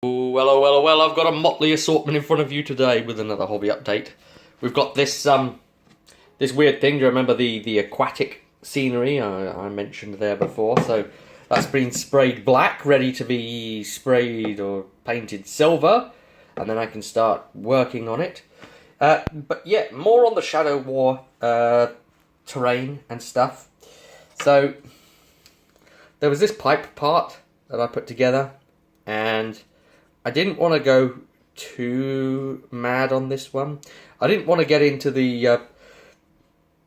Well, I've got a motley assortment in front of you today with another hobby update. We've got this this weird thing. Do you remember the aquatic scenery I mentioned there before? So that's been sprayed black, ready to be sprayed or painted silver, and then I can start working on it. But yeah, more on the Shadow War terrain and stuff. So there was this pipe part that I put together, and I didn't want to go too mad on this one. I didn't want to get into the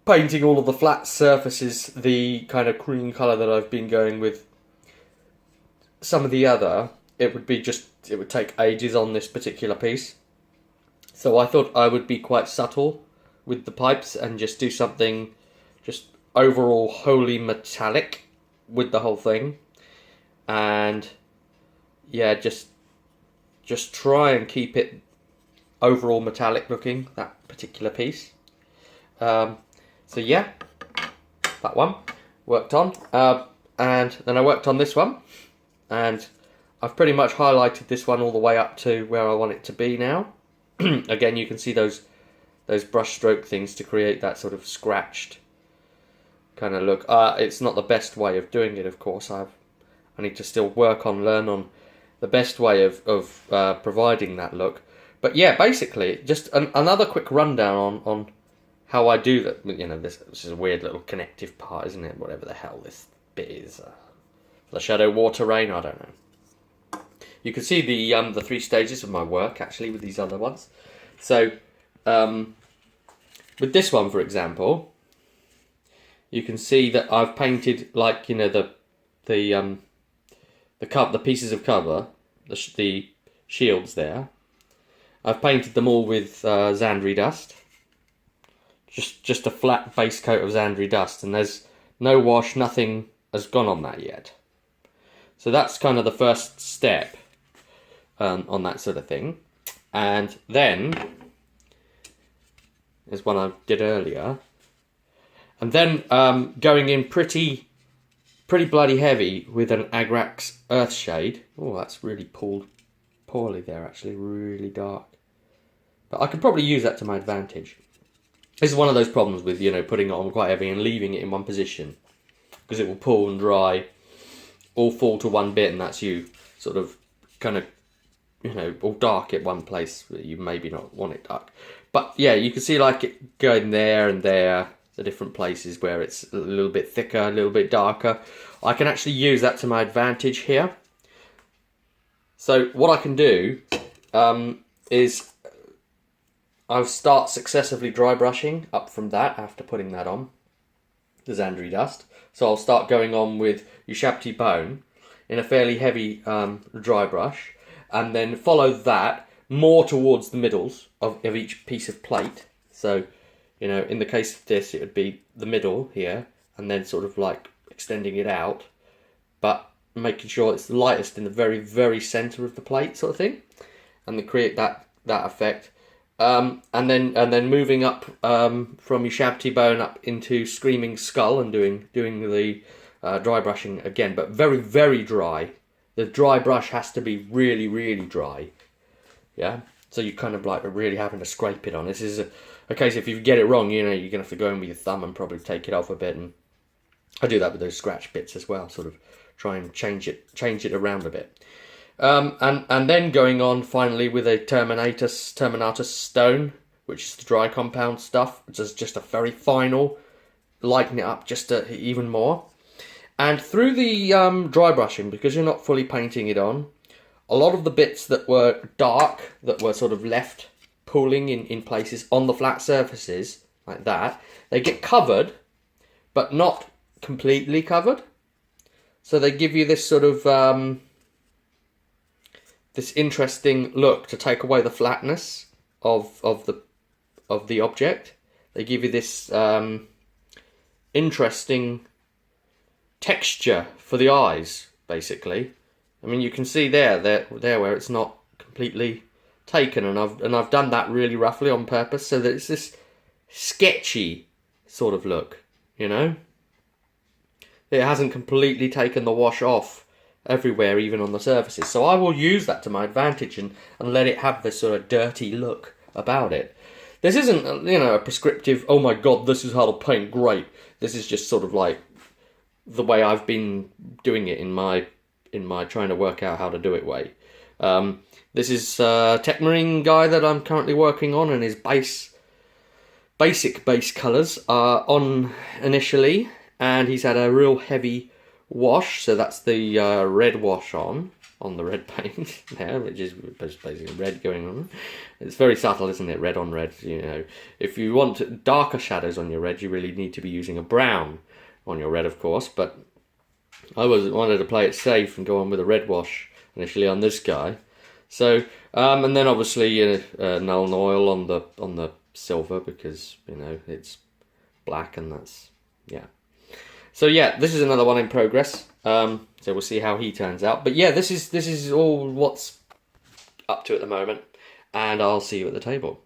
painting all of the flat surfaces the kind of cream colour that I've been going with some of the other. It would take ages on this particular piece. So I thought I would be quite subtle with the pipes and just do something just overall wholly metallic with the whole thing. And yeah, just try and keep it overall metallic looking, that particular piece. So yeah, that one worked on. And then I worked on this one, and I've pretty much highlighted this one all the way up to where I want it to be now. Again, you can see those brush stroke things to create that sort of scratched kind of look. It's not the best way of doing it, of course. I need to still learn on the best way of providing that look. But yeah, basically, just another quick rundown on how I do that. You know, this is a weird little connective part, isn't it? Whatever the hell this bit is. The Shadow War terrain, I don't know. You can see the 3 stages of my work, actually, with these other ones. So, with this one, for example, you can see that I've painted, like, you know, the pieces of cover, the shields there. I've painted them all with Zandri dust. Just a flat base coat of Zandri dust, and there's no wash, nothing has gone on that yet. So that's kind of the first step on that sort of thing. And then is one I did earlier. And then going in pretty bloody heavy with an Agrax Earthshade. Oh, that's really pulled poorly there, actually, really dark. But I could probably use that to my advantage. This is one of those problems with, you know, putting it on quite heavy and leaving it in one position, because it will pull and dry, all fall to one bit, and that's you sort of kind of, you know, all dark at one place where you maybe not want it dark. But yeah, you can see like it going there and there, the different places where it's a little bit thicker, a little bit darker. I can actually use that to my advantage here. So what I can do is I'll start successively dry brushing up from that after putting that on, the Zandri dust. So I'll start going on with Ushabti Bone in a fairly heavy dry brush, and then follow that more towards the middles of each piece of plate. So, you know, in the case of this, it would be the middle here, and then sort of like extending it out, but making sure it's the lightest in the very, very centre of the plate, sort of thing, and then create that effect. And then moving up from Ushabti Bone up into Screaming Skull and doing the dry brushing again, but very, very dry. The dry brush has to be really, really dry. Yeah, so you kind of like really having to scrape it on. This is a case if you get it wrong, you know, you're gonna have to go in with your thumb and probably take it off a bit. And I do that with those scratch bits as well, sort of try and change it around a bit. And then going on finally with a Terminatus Stone, which is the dry compound stuff, which is just a very final, lighten it up just even more. And through the dry brushing, because you're not fully painting it on, a lot of the bits that were dark, that were sort of left pooling in places on the flat surfaces, like that, they get covered, but not completely covered. So they give you this sort of this interesting look to take away the flatness of the object. They give you this interesting texture for the eyes, basically. I mean, you can see there where it's not completely taken, and I've done that really roughly on purpose, so that it's this sketchy sort of look, you know. It hasn't completely taken the wash off everywhere, even on the surfaces. So I will use that to my advantage and let it have this sort of dirty look about it. This isn't, you know, a prescriptive, oh my god, this is how to paint great. This is just sort of like the way I've been doing it in my trying to work out how to do it way. This is Techmarine guy that I'm currently working on, and his basic base colours are on initially, and he's had a real heavy wash, so that's the red wash on the red paint there, which is basically red going on. It's very subtle, isn't it? Red on red, you know. If you want darker shadows on your red, you really need to be using a brown on your red, of course, but I wanted to play it safe and go on with a red wash initially on this guy. So, and then obviously Nuln Oil on the silver, because, you know, it's black, and that's, yeah. So yeah, this is another one in progress. So we'll see how he turns out. But yeah, this is all what's up to at the moment, and I'll see you at the table.